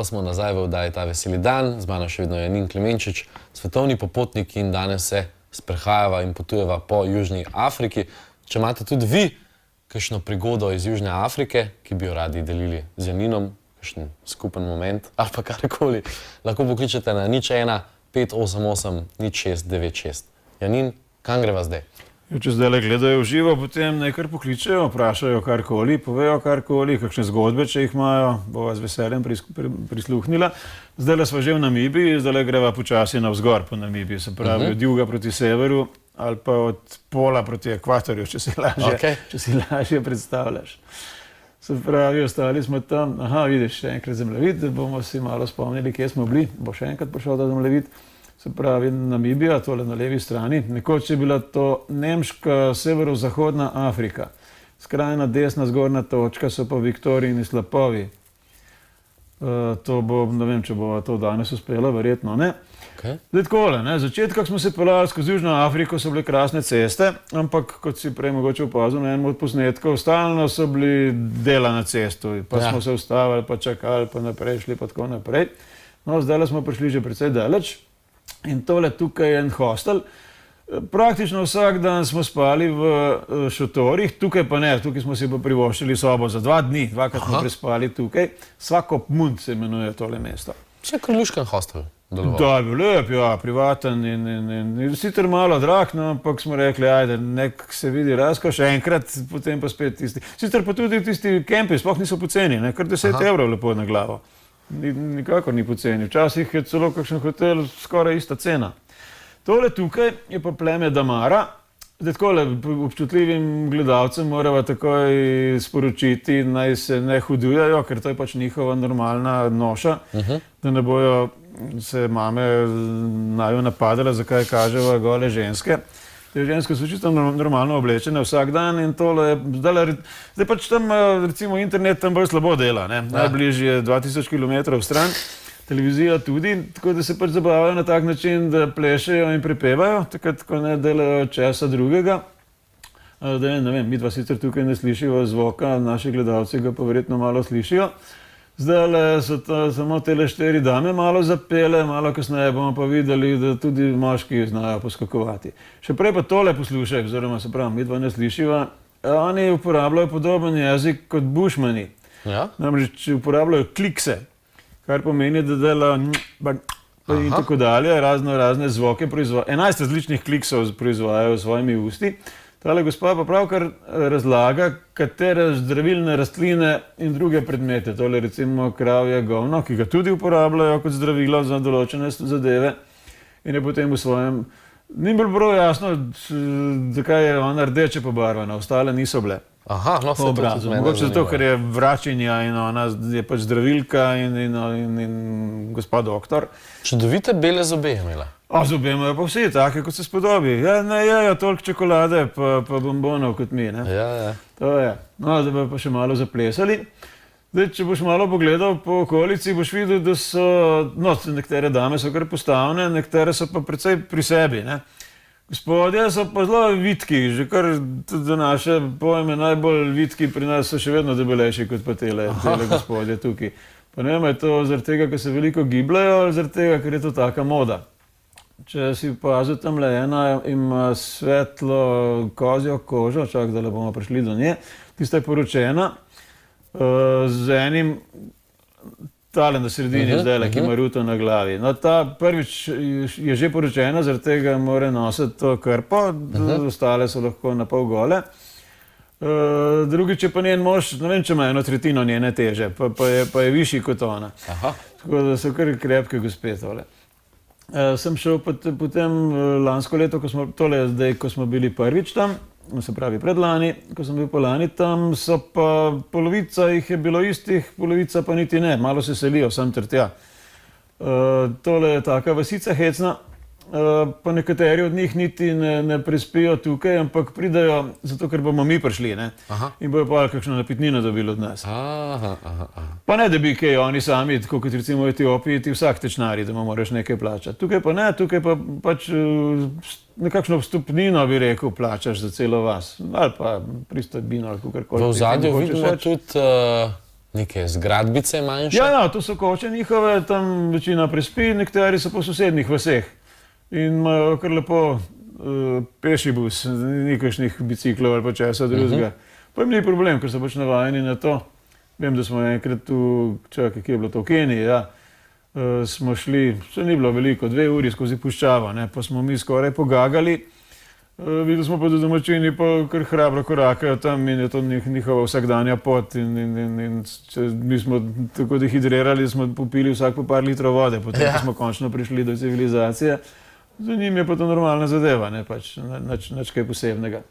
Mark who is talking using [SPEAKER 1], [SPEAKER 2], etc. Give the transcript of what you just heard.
[SPEAKER 1] pa smo nazaj v oddaji Ta veseli dan, z mano še vedno Janin Klemenčič, svetovni popotnik in danes se sprehajava in potujeva po Južni Afriki. Če imate tudi vi kakšno prigodo iz Južne Afrike, ki bi jo radi delili z Janinom, kakšen skupen moment ali pa karkoli, lahko pokličete na 01 588 0696. Janin, kam greva zdaj?
[SPEAKER 2] Če zdaj gledajo v živo, potem nekaj pokličejo, vprašajo karkoli, povejo karkoli, kakšne zgodbe, če jih imajo, bova z veseljem prisluhnila. Zdaj smo že v Namibiji, zdaj greva počasi navzgor po Namibiji, se pravi od juga proti severu ali pa od pola proti ekvatorju, če si lažje predstavljaš. Se pravi, ostali smo tam, vidiš, še enkrat zemljevid, da bomo si malo spomnili, kje smo bili, bo še enkrat prišel ta zemljevid. Se pravi, Namibija, tole na levi strani, nekoč je bila to nemška severozahodna Afrika. Skrajna desna zgornja točka so pa Viktorijini slapovi. To bo, ne vem, če bo to danes uspelo, verjetno ne. Zdaj takole, začetkak smo se peljali skozi Južno Afriko, so bile krasne ceste, ampak kot si prej mogoče opazil na enem od posnetkov, stalno so bili dela na cestu, pa smo se ustavili, pa čakali, pa naprej šli, pa tako naprej. No, zdaj smo prišli že precej daleč. In tole tukaj je en hostel. Praktično vsak dan smo spali v šotorih, tukaj pa ne, tukaj smo si pa privoščili sobo za 2 dni, dvakrat smo prespali tukaj. Svakop Mund se imenuje tole mesto.
[SPEAKER 1] Še kar luškan hostel deloval.
[SPEAKER 2] Da, je bil lep, ja, privaten in sicer malo drag, no, ampak smo rekli, ajde, nek se vidi razko, še enkrat, potem pa spet tisti. Sicer pa tudi tisti kempi sploh niso poceni, kar 10 evrov lepo na glavo. Nikakor ni poceni. Včasih je celo kakšen hotel skoraj ista cena. Tole tukaj je pa pleme Damara. Zdaj takole občutljivim gledalcem morava takoj sporočiti, naj se ne hudujajo, ker to je pač njihova normalna noša, da ne bojo se mame naju napadale, zakaj kaževa gole ženske. Te ženske so čisto normalno oblečene vsak dan in tole je, zdaj pač tam recimo internet tam bolj slabo dela, najbližje je 2000 km stran, televizija tudi, tako da se pač zabavajo na tak način, da plešejo in prepevajo, takrat, ko ne delajo česa drugega. Da ne vem, mi dva sicer tukaj ne slišijo zvoka, naši gledalci ga pa verjetno malo slišijo. Zdaj so to samo tele 4 dame malo zapele, malo kasneje bomo pa videli, da tudi moški znajo poskakovati. Še prej pa tole poslušaj, oziroma se pravi, mi dva ne slišiva, oni uporabljajo podoben jezik kot bušmani. Namreč uporabljajo klikse, kar pomeni, da delajo in tako dalje, razne zvoke proizvajajo. 11 različnih kliksov proizvajajo s svojimi usti. Tale gospa pa pravkar razlaga, katere zdravilne rastline in druge predmete, tole recimo kravje govno, ki ga tudi uporabljajo kot zdravilo za določene zadeve in je potem v svojem, ni bilo jasno, zakaj je ona rdeče pobarvana, ostale niso bile. Po obrazu, mogoče zato, ker je vračinja in ona je pač zdravilka in gospod doktor.
[SPEAKER 1] Čudovite bele zobe je imela.
[SPEAKER 2] Zobe imajo pa vsi, take kot se spodobi. Ne jejo toliko čokolade pa bombonov kot mi. To je. No, da bi pa še malo zaplesali. Zdaj, če boš malo pogledal po okolici, boš videl, da so, nekatere dame so kar postavne, nekatere so pa precej pri sebi. Gospodje so pa zelo vitki, že kar za naše pojme najbolj vitki pri nas so še vedno debelejši kot pa tele gospodje tukaj. Pa ne vem, je to zaradi tega, ker se veliko gibljajo ali zaradi tega, ker je to taka moda. Če si opazil, tamle ena ima svetlo kozjo kožo, čak, da bomo prišli do nje, tista je poročena z enim tale na sredini zdajle, ki ima ruto na glavi. No, ta prvič je že poročena, zaradi tega mora nositi to krpo, ostale so lahko na pol gole. Drugič je pa njen mož, ne vem, če ima 1/3 njene teže, pa je višji kot ona. Tako da so kar krepke gospe tole. Sem šel potem lansko leto, ko smo bili prvič tam, se pravi predlani, ko sem bil po lani tam, so pa polovica jih je bilo istih, polovica pa niti ne, malo se selijo sem ter tja. Tole je taka vasica hecna, pa nekateri od njih niti ne prespijo tukaj, ampak pridajo zato, ker bomo mi prišli, in bojo pa kakšno napitnino dobili od nas. Pa ne, da bi kaj oni sami, tako kot recimo v Etiopiji, ti vsak tečnari, da mu moraš nekaj plačati. Tukaj pa ne, tukaj pa pač nekakšno vstopnino, bi rekel, plačaš za celo vas. Ali pa pristojbino, ali kakorkoli.
[SPEAKER 1] V ozadju vidimo tudi neke zgradbice manjše.
[SPEAKER 2] Ja, no, to so koče njihove, tam večina prespi, nekateri so po sosednjih vaseh in imajo kar lepo peši bus, ni kakšnih biciklov ali pa česa drugega. Pa jim ni problem, ker so pač navajeni na to. Vem, da smo enkrat čakaj, kje je bilo to, v Keniji, ja, smo šli, se ni bilo veliko, 2 uri skozi puščavo, ne, pa smo mi skoraj pogagali. Videli smo pa, da domačini pa kar hrabro korakajo tam in je to njihova vsakdanja pot in mi smo tako dehidrirali, smo popili vsak po par litrov vode, potem ko smo končno prišli do civilizacije. Za njim je pa to normalna zadeva, ne pač nič kaj posebnega.